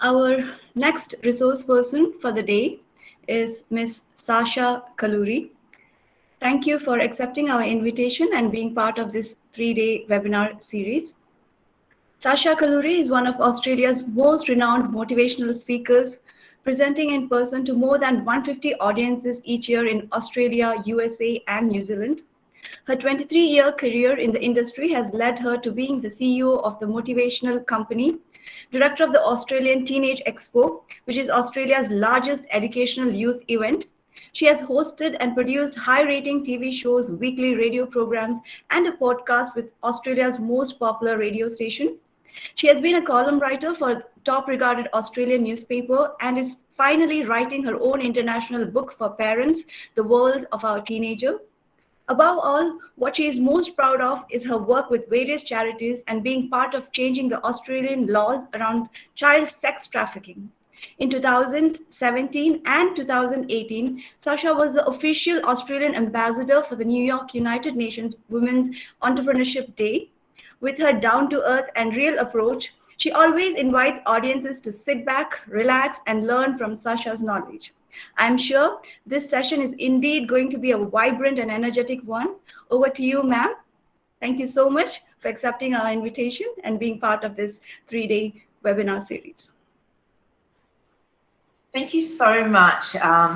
Our next resource person for the day is Ms. Sasha Kaluri. Thank you for accepting our invitation and being part of this 3-day webinar series. Sasha Kaluri is one of Australia's most renowned motivational speakers, presenting in person to more than 150 audiences each year in Australia, USA, and New Zealand. Her 23-year career in the industry has led her to being the CEO of the motivational company, director of the Australian Teenage Expo, which is Australia's largest educational youth event. She has hosted and produced high-rating TV shows, weekly radio programs, and a podcast with Australia's most popular radio station. She has been a column writer for a top-regarded Australian newspaper and is finally writing her own international book for parents, The World of Our Teenager. Above all, what she is most proud of is her work with various charities and being part of changing the Australian laws around child sex trafficking. In 2017 and 2018, Sasha was the official Australian ambassador for the New York United Nations Women's Entrepreneurship Day. With her down-to-earth and real approach, she always invites audiences to sit back, relax, and learn from Sasha's knowledge. I'm sure this session is indeed going to be a vibrant and energetic one. Over to you, ma'am. Thank you so much for accepting our invitation and being part of this 3-day webinar series. Thank you so much.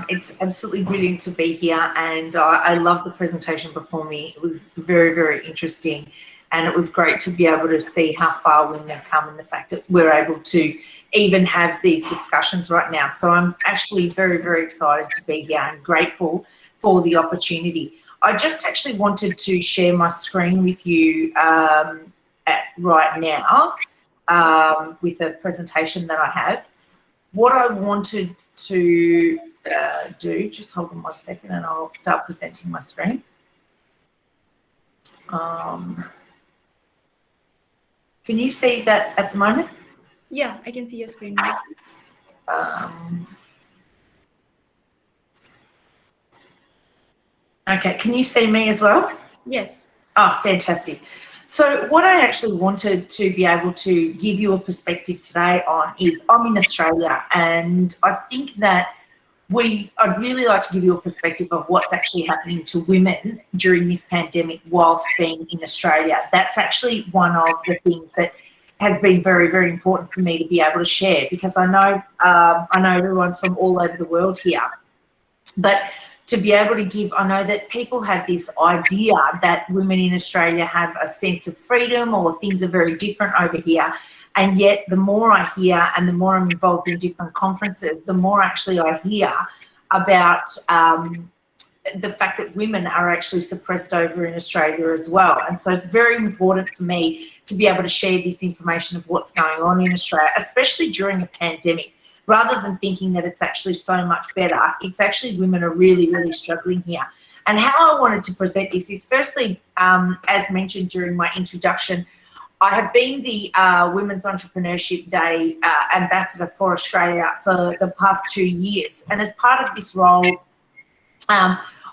It's absolutely brilliant to be here, and I love the presentation before me. It was very, very interesting, and it was great to be able to see how far women have come and the fact that we're able to even have these discussions right now. So I'm actually very, very excited to be here and grateful for the opportunity. I just actually wanted to share my screen with you right now with a presentation that I have. What I wanted to do, just hold on 1 second and I'll start presenting my screen. Can you see that at the moment? Yeah, I can see your screen. Okay, can you see me as well? Yes. Oh, fantastic. So what I actually wanted to be able to give you a perspective today on is I'm in Australia, and I think that I'd really like to give you a perspective of what's actually happening to women during this pandemic whilst being in Australia. That's actually one of the things that has been very, very important for me to be able to share, because I know everyone's from all over the world here, but to be able to give, I know that people have this idea that women in Australia have a sense of freedom or things are very different over here. And yet the more I hear and the more I'm involved in different conferences, the more actually I hear about the fact that women are actually suppressed over in Australia as well. And so it's very important for me to be able to share this information of what's going on in Australia, especially during a pandemic. Rather than thinking that it's actually so much better, it's actually women are really, really struggling here. And how I wanted to present this is firstly, as mentioned during my introduction, I have been the Women's Entrepreneurship Day ambassador for Australia for the past 2 years. And as part of this role,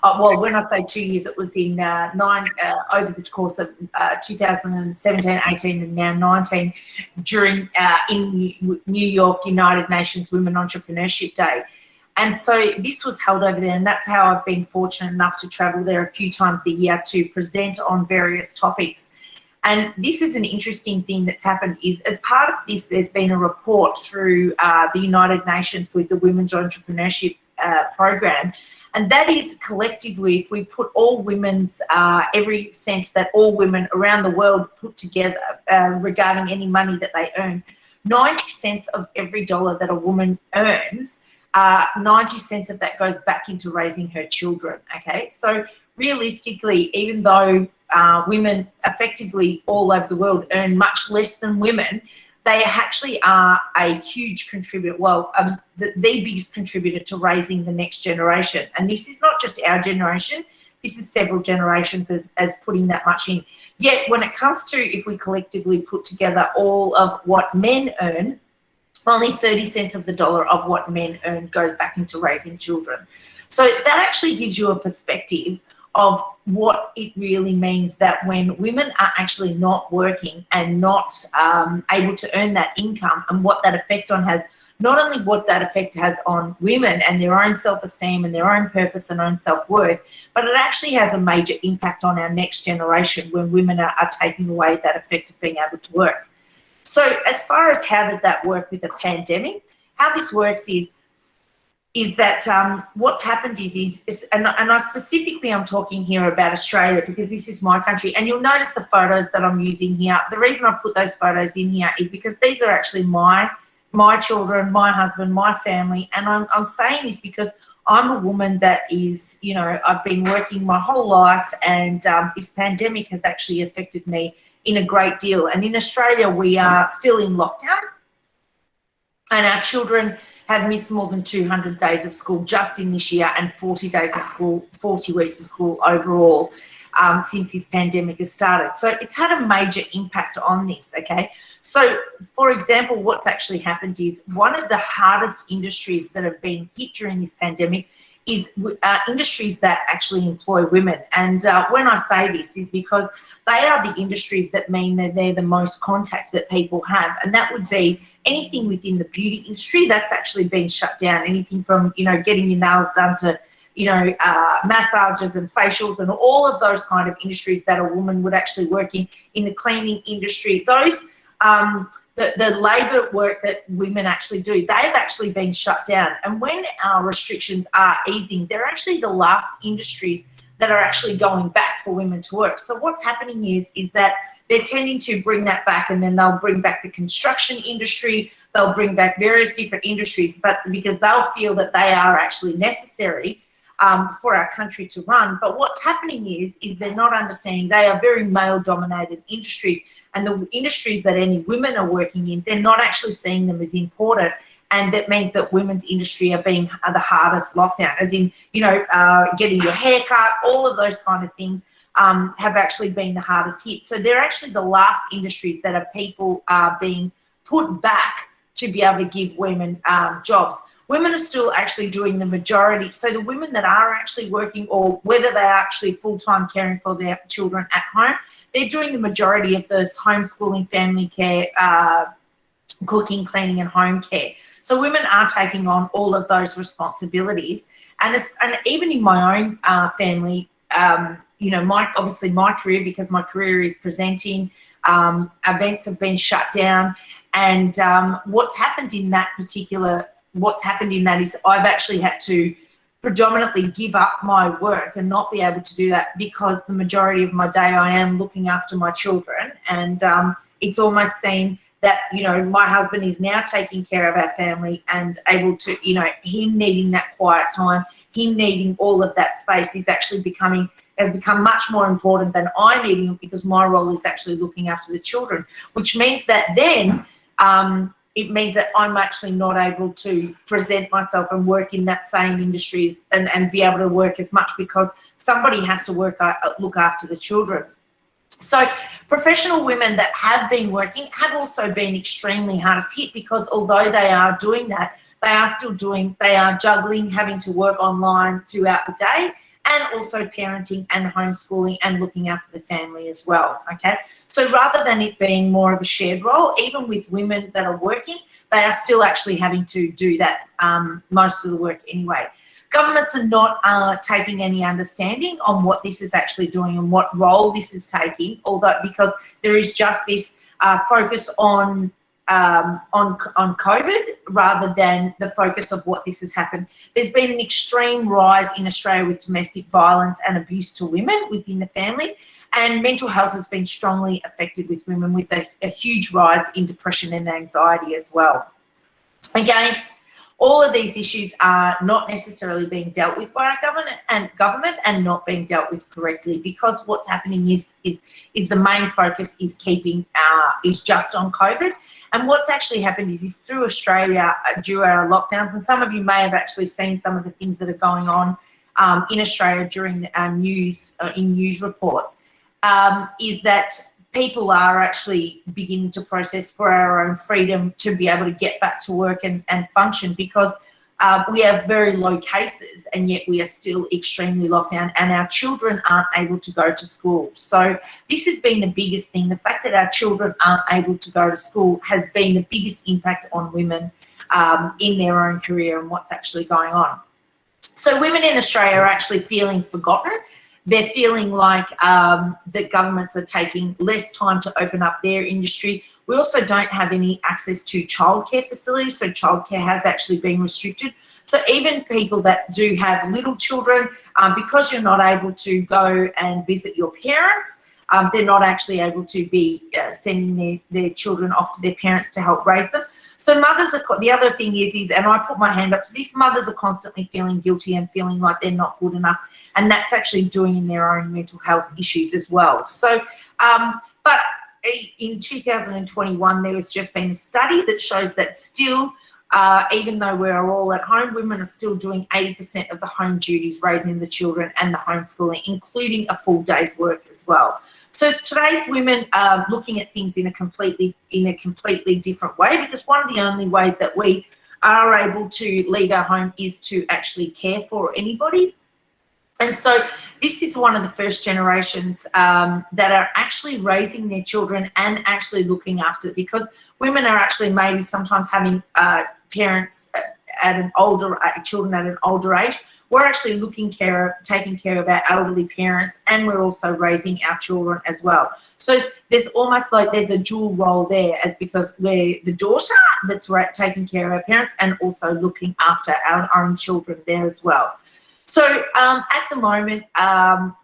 well, when I say 2 years, it was in over the course of 2017, 18, and now 19, during in New York United Nations Women Entrepreneurship Day. And so this was held over there, and that's how I've been fortunate enough to travel there a few times a year to present on various topics. And this is an interesting thing that's happened is as part of this, there's been a report through the United Nations with the Women's Entrepreneurship Program. And that is collectively, if we put all women's, every cent that all women around the world put together regarding any money that they earn, 90 cents of every dollar that a woman earns, 90 cents of that goes back into raising her children, okay? So realistically, even though women effectively all over the world earn much less than women, they actually are a huge contributor, well, the biggest contributor to raising the next generation. And this is not just our generation, this is several generations as putting that much in. Yet when it comes to if we collectively put together all of what men earn, only 30 cents of the dollar of what men earn goes back into raising children. So that actually gives you a perspective of what it really means that when women are actually not working and not able to earn that income, and what that effect on has, not only what that effect has on women and their own self-esteem and their own purpose and own self-worth, but it actually has a major impact on our next generation when women are taking away that effect of being able to work. So as far as how does that work with a pandemic, how this works is that what's happened is and I specifically I'm talking here about Australia because this is my country, and you'll notice the photos that I'm using here. The reason I put those photos in here is because these are actually my children, my husband, my family, and I'm saying this because I'm a woman that is, you know, I've been working my whole life, and this pandemic has actually affected me in a great deal. And in Australia, we are still in lockdown, and our children have missed more than 200 days of school just in this year, and 40 days of school, 40 weeks of school overall since this pandemic has started. So it's had a major impact on this, okay? So, for example, what's actually happened is one of the hardest industries that have been hit during this pandemic is industries that actually employ women. And when I say this is because they are the industries that mean that they're the most contact that people have. And that would be anything within the beauty industry that's actually been shut down. Anything from, you know, getting your nails done to, you know, massages and facials and all of those kind of industries that a woman would actually work in the cleaning industry. Those, the labour work that women actually do, they've actually been shut down. And when our restrictions are easing, they're actually the last industries that are actually going back for women to work. So what's happening is that they're tending to bring that back, and then they'll bring back the construction industry, they'll bring back various different industries, but because they'll feel that they are actually necessary for our country to run. But what's happening is they're not understanding they are very male-dominated industries, and the industries that any women are working in, they're not actually seeing them as important. And that means that women's industry are the hardest lockdown, as in, you know, getting your hair cut, all of those kind of things have actually been the hardest hit. So they're actually the last industries that people are being put back to be able to give women jobs. Women are still actually doing the majority. So the women that are actually working, or whether they are actually full-time caring for their children at home, they're doing the majority of those homeschooling, family care, cooking, cleaning and home care. So women are taking on all of those responsibilities. And even in my own family, you know, obviously my career, because my career is presenting, events have been shut down. And what's happened in that is I've actually had to predominantly give up my work and not be able to do that, because the majority of my day I am looking after my children. And it's almost seen that, you know, my husband is now taking care of our family and able to, you know, him needing that quiet time, him needing all of that space has become much more important than I needing it, because my role is actually looking after the children, which means that then it means that I'm actually not able to present myself and work in that same industries and be able to work as much, because somebody has to look after the children. So professional women that have been working have also been extremely hardest hit, because although they are doing that, they are juggling, having to work online throughout the day, and also parenting and homeschooling and looking after the family as well, okay? So rather than it being more of a shared role, even with women that are working, they are still actually having to do that most of the work anyway. Governments are not taking any understanding on what this is actually doing and what role this is taking, although because there is just this focus on COVID rather than the focus of what this has happened. There's been an extreme rise in Australia with domestic violence and abuse to women within the family, and mental health has been strongly affected with women, with a huge rise in depression and anxiety as well. Again, all of these issues are not necessarily being dealt with by our government and not being dealt with correctly, because what's happening is the main focus is just on COVID. And what's actually happened is through Australia during our lockdowns, and some of you may have actually seen some of the things that are going on in Australia during news reports, is that people are actually beginning to protest for our own freedom to be able to get back to work and function, because we have very low cases, and yet we are still extremely locked down, and our children aren't able to go to school. So this has been the biggest thing. The fact that our children aren't able to go to school has been the biggest impact on women in their own career and what's actually going on. So women in Australia are actually feeling forgotten. They're feeling like that governments are taking less time to open up their industry. We also don't have any access to childcare facilities, so childcare has actually been restricted. So even people that do have little children, because you're not able to go and visit your parents, they're not actually able to be sending their children off to their parents to help raise them. So mothers are, the other thing is, and I put my hand up to this, mothers are constantly feeling guilty and feeling like they're not good enough, and that's actually doing in their own mental health issues as well. So, but in 2021, there has just been a study that shows that still, even though we're all at home, women are still doing 80% of the home duties, raising the children and the homeschooling, including a full day's work as well. So today's women are looking at things in a completely different way, because one of the only ways that we are able to leave our home is to actually care for anybody. And so this is one of the first generations that are actually raising their children and actually looking after it, because women are actually maybe sometimes having parents at an older, children at an older age. We're actually taking care of our elderly parents, and we're also raising our children as well. So there's almost like there's a dual role there, as because we're the daughter that's taking care of our parents and also looking after our own children there as well. So at the moment,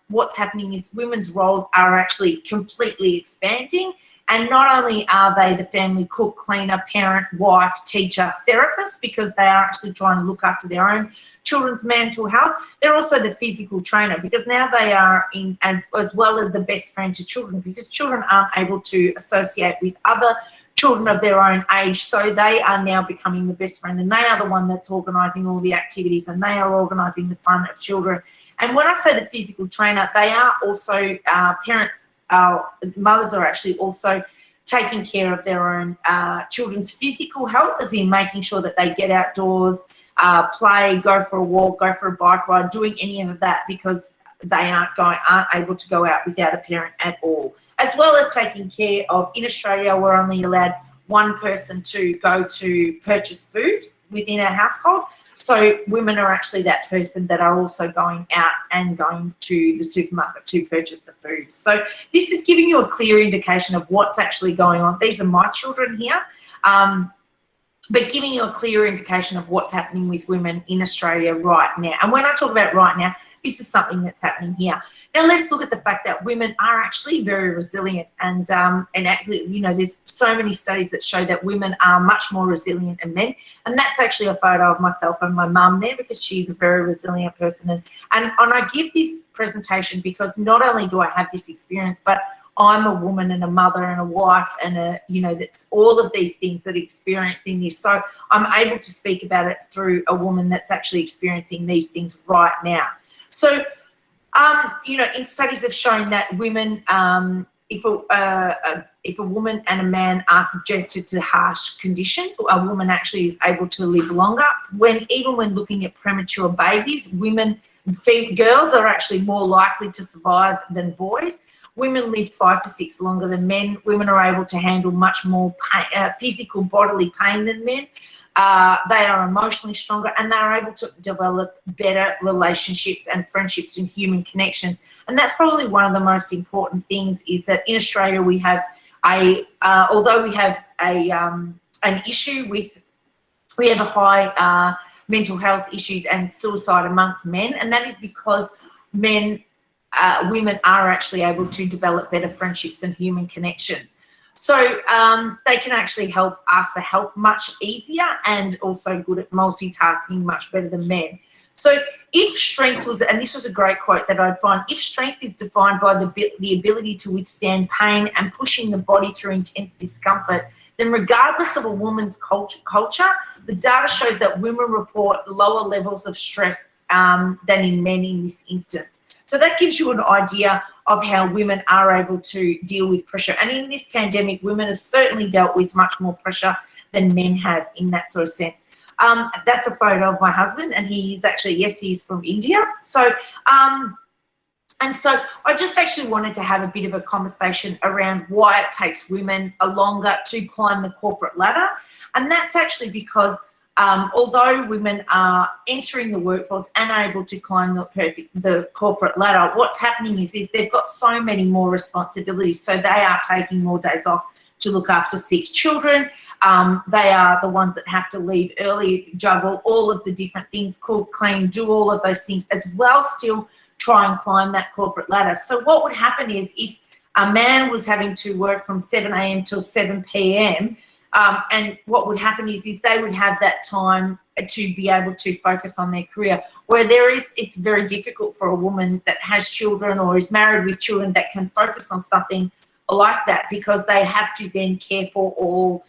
what's happening is women's roles are actually completely expanding. And not only are they the family cook, cleaner, parent, wife, teacher, therapist, because they are actually trying to look after their own children's mental health, they're also the physical trainer, because now they are in as well as the best friend to children, because children aren't able to associate with other children of their own age, so they are now becoming the best friend, and they are the one that's organising all the activities, and they are organising the fun of children. And when I say the physical trainer, they are also parents. Mothers are actually also taking care of their own children's physical health, as in making sure that they get outdoors, play, go for a walk, go for a bike ride, doing any of that, because they aren't able to go out without a parent at all. As well as taking care of, in Australia, we're only allowed one person to go to purchase food within our household. So women are actually that person that are also going out and going to the supermarket to purchase the food. So this is giving you a clear indication of what's actually going on. These are my children here, but giving you a clear indication of what's happening with women in Australia right now. And when I talk about right now, this is something that's happening here. Now let's look at the fact that women are actually very resilient, and actually, you know, there's so many studies that show that women are much more resilient than men, and that's actually a photo of myself and my mum there, because she's a very resilient person. And I give this presentation because not only do I have this experience, but I'm a woman and a mother and a wife and a, you know, that's all of these things that are experiencing this. So I'm able to speak about it through a woman that's actually experiencing these things right now. So, you know, in studies have shown that women, if a woman and a man are subjected to harsh conditions, a woman actually is able to live longer. Even when looking at premature babies, girls are actually more likely to survive than boys. Women live 5 to 6 longer than men. Women are able to handle much more physical bodily pain than men. They are emotionally stronger, and they're able to develop better relationships and friendships and human connections. And that's probably one of the most important things, is that in Australia we have although we have an issue with, we have a high mental health issues and suicide amongst men, and that is because women are actually able to develop better friendships and human connections. So they can actually ask for help much easier, and also good at multitasking much better than men. So if strength was, and this was a great quote that I'd find, if strength is defined by the ability to withstand pain and pushing the body through intense discomfort, then regardless of a woman's culture, the data shows that women report lower levels of stress than in men in this instance. So that gives you an idea of how women are able to deal with pressure. And in this pandemic, women have certainly dealt with much more pressure than men have in that sort of sense. That's a photo of my husband, and he's actually, yes, he's from India. So, and so I just actually wanted to have a bit of a conversation around why it takes women longer to climb the corporate ladder. And that's actually because although women are entering the workforce and able to climb the corporate ladder, what's happening is they've got so many more responsibilities. So they are taking more days off to look after 6 children. They are the ones that have to leave early, juggle all of the different things, cook, clean, do all of those things as well, still try and climb that corporate ladder. So what would happen is if a man was having to work from 7 a.m. till 7 p.m., and what would happen is they would have that time to be able to focus on their career, where it's very difficult for a woman that has children or is married with children that can focus on something like that, because they have to then care for all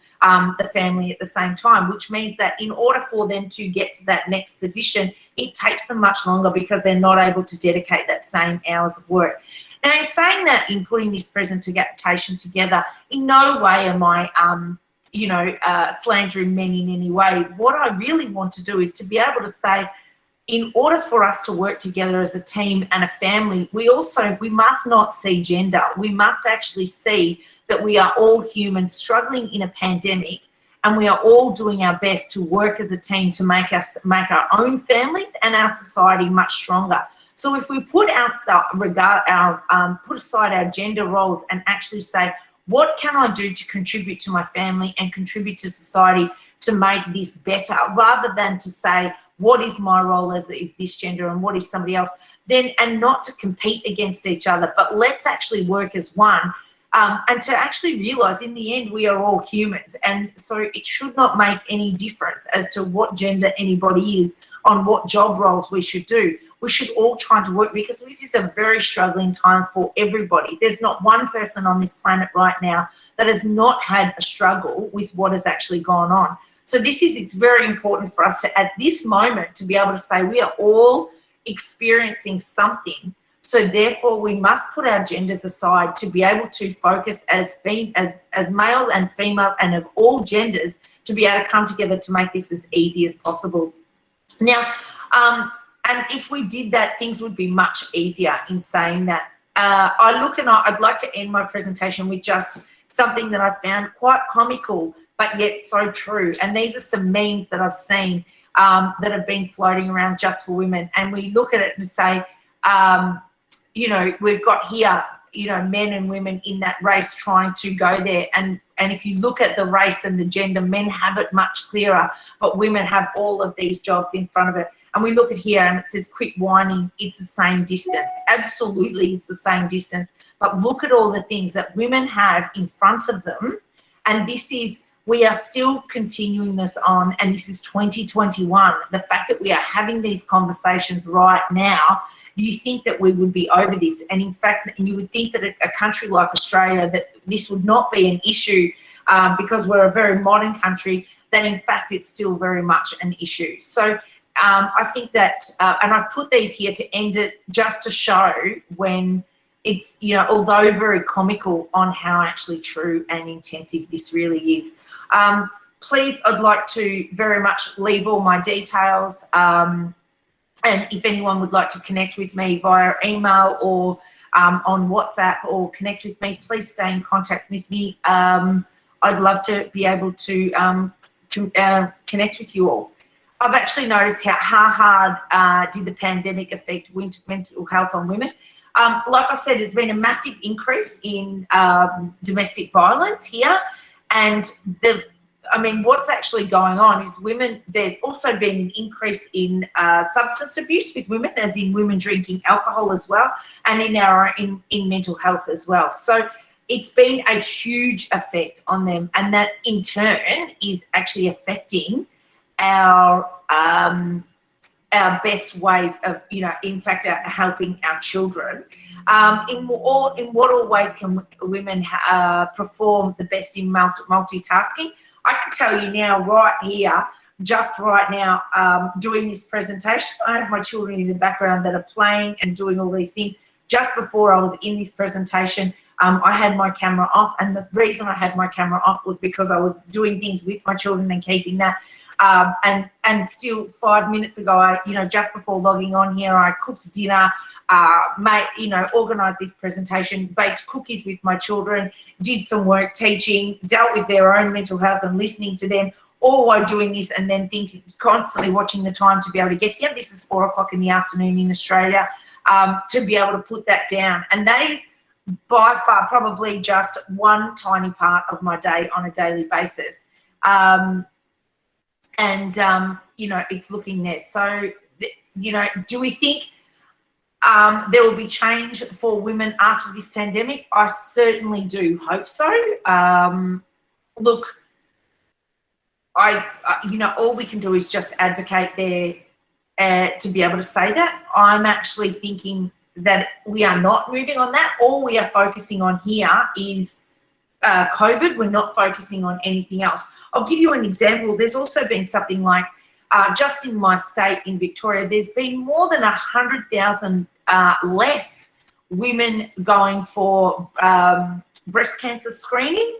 the family at the same time, which means that in order for them to get to that next position, it takes them much longer because they're not able to dedicate that same hours of work. Now, in saying that, in putting this presentation together, in no way am I slandering men in any way. What I really want to do is to be able to say, in order for us to work together as a team and a family, we must not see gender. We must actually see that we are all humans struggling in a pandemic, and we are all doing our best to work as a team to make our own families and our society much stronger. So if we put put aside our gender roles and actually say, what can I do to contribute to my family and contribute to society to make this better, rather than to say, what is my role as is this gender and what is somebody else, and not to compete against each other, but let's actually work as one, and to actually realize in the end we are all humans, and so it should not make any difference as to what gender anybody is on what job roles we should do. We should all try to work, because this is a very struggling time for everybody. There's not one person on this planet right now that has not had a struggle with what has actually gone on. So it's very important for us to, at this moment, to be able to say we are all experiencing something. So therefore, we must put our genders aside to be able to focus as male and female and of all genders to be able to come together to make this as easy as possible. Now, and if we did that, things would be much easier in saying that. I'd like to end my presentation with just something that I found quite comical, but yet so true. And these are some memes that I've seen that have been floating around just for women. And we look at it and say, we've got here, men and women in that race trying to go there. And if you look at the race and the gender, men have it much clearer, but women have all of these jobs in front of it. And we look at here and it says, quit whining, it's the same distance. Absolutely, it's the same distance. But look at all the things that women have in front of them. And we are still continuing this on, and this is 2021. The fact that we are having these conversations right now, do you think that we would be over this? And in fact, you would think that a country like Australia, that this would not be an issue because we're a very modern country, that in fact it's still very much an issue. So I think that, and I've put these here to end it just to show when it's, although very comical, on how actually true and intensive this really is. Please, I'd like to very much leave all my details. And if anyone would like to connect with me via email or on WhatsApp or connect with me, please stay in contact with me. I'd love to be able to connect with you all. I've actually noticed how hard did the pandemic affect mental health on women. Like I said, there's been a massive increase in domestic violence here. And what's actually going on is there's also been an increase in substance abuse with women, as in women drinking alcohol as well, and in mental health as well. So it's been a huge effect on them, and that in turn is actually affecting our best ways of, in fact, helping our children. In what all ways can women perform the best in multitasking? I can tell you now, right here, just right now, doing this presentation, I have my children in the background that are playing and doing all these things. Just before I was in this presentation, I had my camera off, and the reason I had my camera off was because I was doing things with my children and keeping that. And still 5 minutes ago, just before logging on here, I cooked dinner, organised this presentation, baked cookies with my children, did some work teaching, dealt with their own mental health and listening to them, all while doing this, and then thinking, constantly watching the time to be able to get here. This is 4 o'clock in the afternoon in Australia, to be able to put that down. And that is by far probably just one tiny part of my day on a daily basis. It's looking there. So, do we think there will be change for women after this pandemic? I certainly do hope so. Look, all we can do is just advocate there to be able to say that. I'm actually thinking that we are not moving on that. All we are focusing on here is COVID. We're not focusing on anything else. I'll give you an example. There's also been something like, just in my state in Victoria, there's been more than 100,000 less women going for breast cancer screening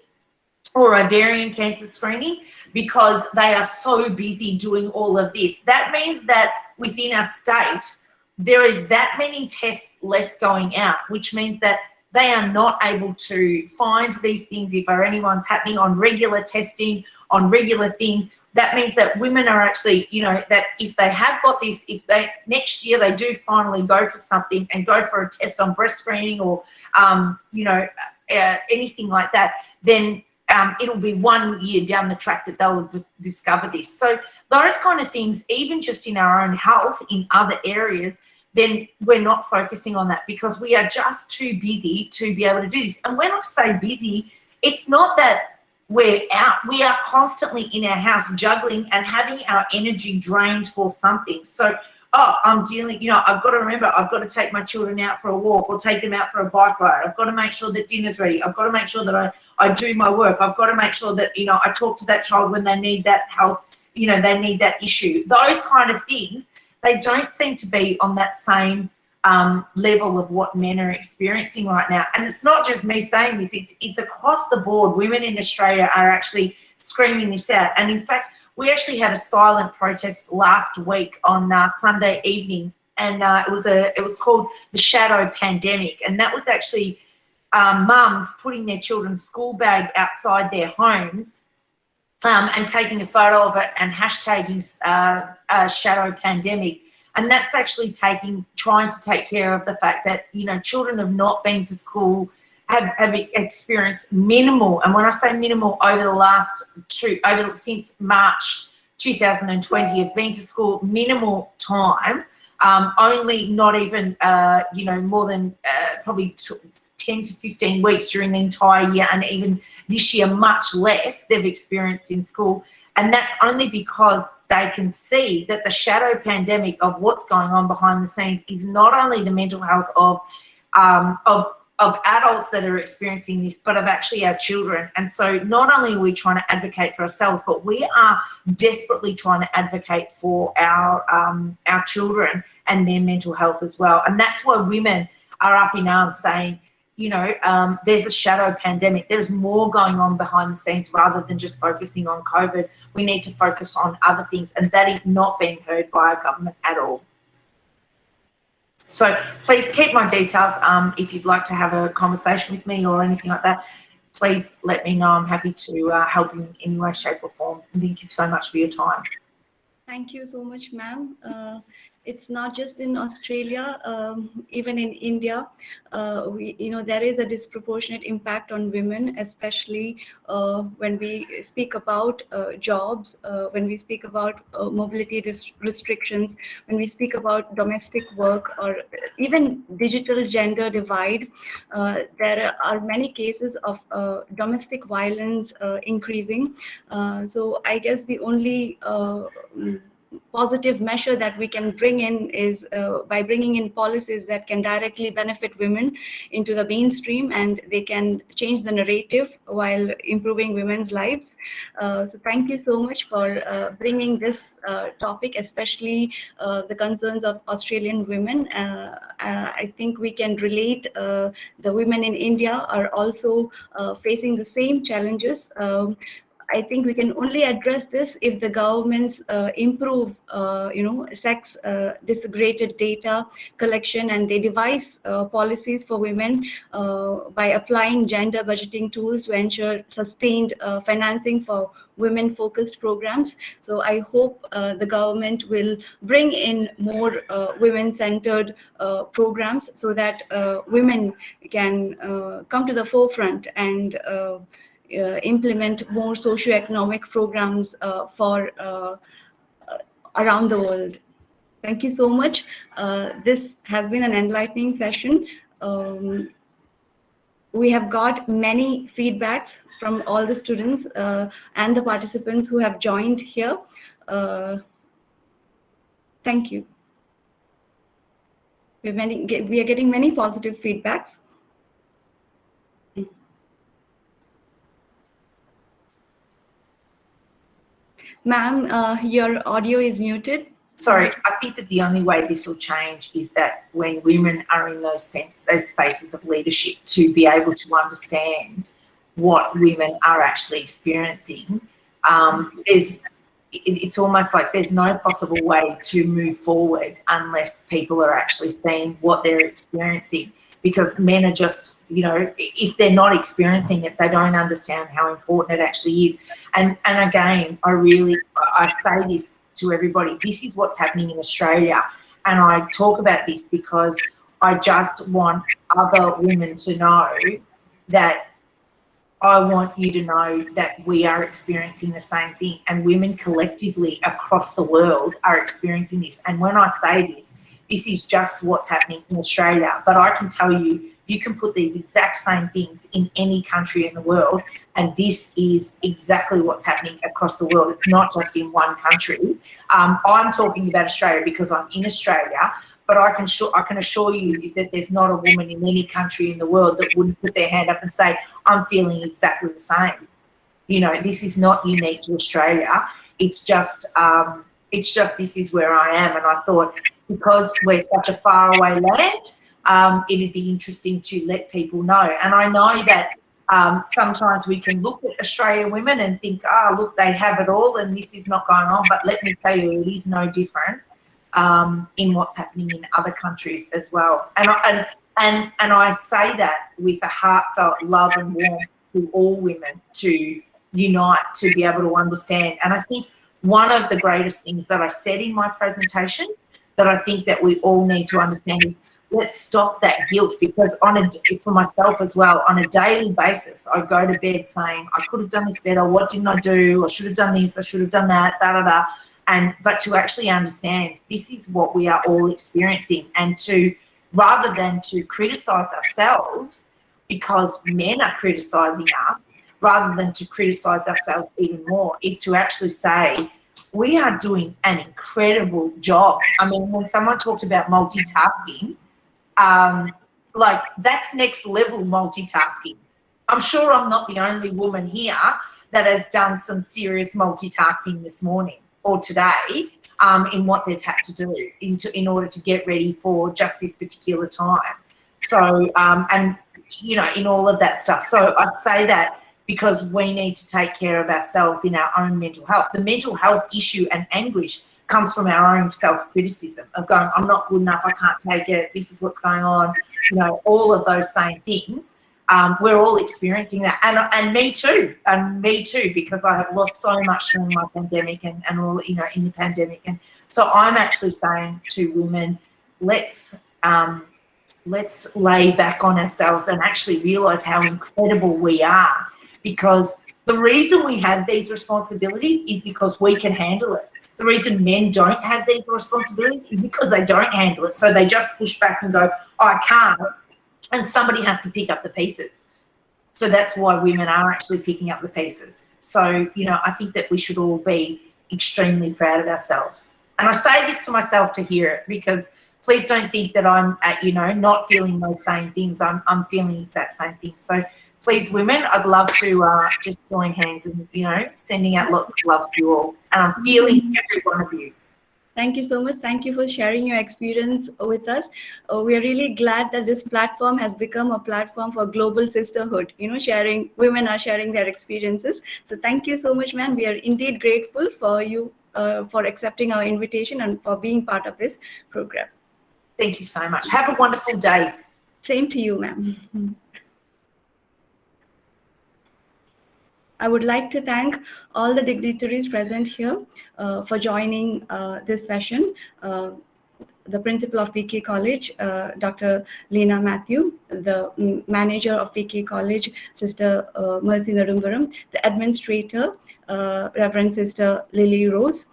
or ovarian cancer screening, because they are so busy doing all of this. That means that within our state, there is that many tests less going out, which means that they are not able to find these things if anyone's happening on regular testing, on regular things. That means that women are actually, that if they have got this, if they next year they do finally go for something and go for a test on breast screening or, anything like that, then it'll be 1 year down the track that they'll discover this. So those kind of things, even just in our own health, in other areas, then we're not focusing on that because we are just too busy to be able to do this. And when I say busy, it's not that we're out. We are constantly in our house juggling and having our energy drained for something. So, I'm dealing, I've got to remember, I've got to take my children out for a walk or take them out for a bike ride. I've got to make sure that dinner's ready. I've got to make sure that I do my work. I've got to make sure that, I talk to that child when they need that health, they need that issue. Those kind of things, they don't seem to be on that same level of what men are experiencing right now. And it's not just me saying this, it's across the board. Women in Australia are actually screaming this out. And in fact, we actually had a silent protest last week on Sunday evening, and it was called the Shadow Pandemic. And that was actually mums putting their children's school bag outside their homes and taking a photo of it and hashtagging Shadow Pandemic. And that's actually trying to take care of the fact that, children have not been to school, have experienced minimal, and when I say minimal, since March 2020, have been to school minimal time, only not even, more than probably 10 to 15 weeks during the entire year, and even this year much less they've experienced in school. And that's only because they can see that the shadow pandemic of what's going on behind the scenes is not only the mental health of adults that are experiencing this, but of actually our children. And so not only are we trying to advocate for ourselves, but we are desperately trying to advocate for our children and their mental health as well. And that's why women are up in arms saying, there's a shadow pandemic. There's more going on behind the scenes rather than just focusing on COVID. We need to focus on other things, and that is not being heard by our government at all. So please keep my details. If you'd like to have a conversation with me or anything like that, please let me know. I'm happy to help in any way, shape or form. And thank you so much for your time. Thank you so much, ma'am. It's not just in Australia, even in India, there is a disproportionate impact on women, especially when we speak about jobs, when we speak about mobility restrictions, when we speak about domestic work, or even digital gender divide. There are many cases of domestic violence increasing. So I guess the only positive measure that we can bring in is by bringing in policies that can directly benefit women into the mainstream, and they can change the narrative while improving women's lives. So thank you so much for bringing this topic, especially the concerns of Australian women. I think we can relate. The women in India are also facing the same challenges. I think we can only address this if the governments improve, sex disaggregated data collection, and they devise policies for women by applying gender budgeting tools to ensure sustained financing for women-focused programs. So I hope the government will bring in more women-centered programs so that women can come to the forefront and implement more socioeconomic programs for around the world. Thank you so much. This has been an enlightening session. We have got many feedbacks from all the students and the participants who have joined here. Thank you. We are getting many positive feedbacks. Ma'am, your audio is muted. Sorry, I think that the only way this will change is that when women are in those spaces of leadership, to be able to understand what women are actually experiencing, it's almost like there's no possible way to move forward unless people are actually seeing what they're experiencing. Because men are just, if they're not experiencing it, they don't understand how important it actually is. And again, I say this to everybody, this is what's happening in Australia. And I talk about this because I just want other women to know that I want you to know that we are experiencing the same thing, and women collectively across the world are experiencing this. And when I say this is just what's happening in Australia, but I can tell you, you can put these exact same things in any country in the world, and this is exactly what's happening across the world. It's not just in one country. I'm talking about Australia because I'm in Australia, but I can assure you that there's not a woman in any country in the world that wouldn't put their hand up and say, I'm feeling exactly the same. This is not unique to Australia. It's just this is where I am. And I thought, because we're such a faraway land, it'd be interesting to let people know. And I know that sometimes we can look at Australian women and think, look, they have it all and this is not going on. But let me tell you, it is no different in what's happening in other countries as well. And I say that with a heartfelt love and warmth to all women to unite, to be able to understand. And I think one of the greatest things that I said in my presentation that I think that we all need to understand is, let's stop that guilt, because for myself as well, on a daily basis, I go to bed saying, I could have done this better, what didn't I do? I should have done this, I should have done that, but to actually understand this is what we are all experiencing, and rather than to criticize ourselves because men are criticizing us, rather than to criticize ourselves even more, is to actually say, we are doing an incredible job. I mean, when someone talked about multitasking, like, that's next level multitasking. I'm sure I'm not the only woman here that has done some serious multitasking this morning or today in what they've had to do in order to get ready for just this particular time. So, and, in all of that stuff. So I say that because we need to take care of ourselves in our own mental health. The mental health issue and anguish comes from our own self-criticism of going, I'm not good enough, I can't take it, this is what's going on, all of those same things. We're all experiencing that, and me too, because I have lost so much during my pandemic and all, in the pandemic. And so I'm actually saying to women, let's lay back on ourselves and actually realise how incredible we are, because the reason we have these responsibilities is because we can handle it. The reason men don't have these responsibilities is because they don't handle it. So they just push back and go, I can't. And somebody has to pick up the pieces. So that's why women are actually picking up the pieces. So, I think that we should all be extremely proud of ourselves. And I say this to myself to hear it, because please don't think that I'm, not feeling those same things. I'm feeling the exact same things. So please, women, I'd love to just join hands and, sending out lots of love to you all. And I'm feeling every one of you. Thank you so much. Thank you for sharing your experience with us. We are really glad that this platform has become a platform for global sisterhood. Sharing, women are sharing their experiences. So thank you so much, ma'am. We are indeed grateful for you for accepting our invitation and for being part of this program. Thank you so much. Have a wonderful day. Same to you, ma'am. I would like to thank all the dignitaries present here for joining this session. The principal of PK College, Dr. Lena Matthew, the manager of PK College, Sister Mercy Narumbaram, the administrator, Reverend Sister Lily Rose.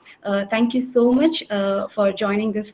Thank you so much for joining this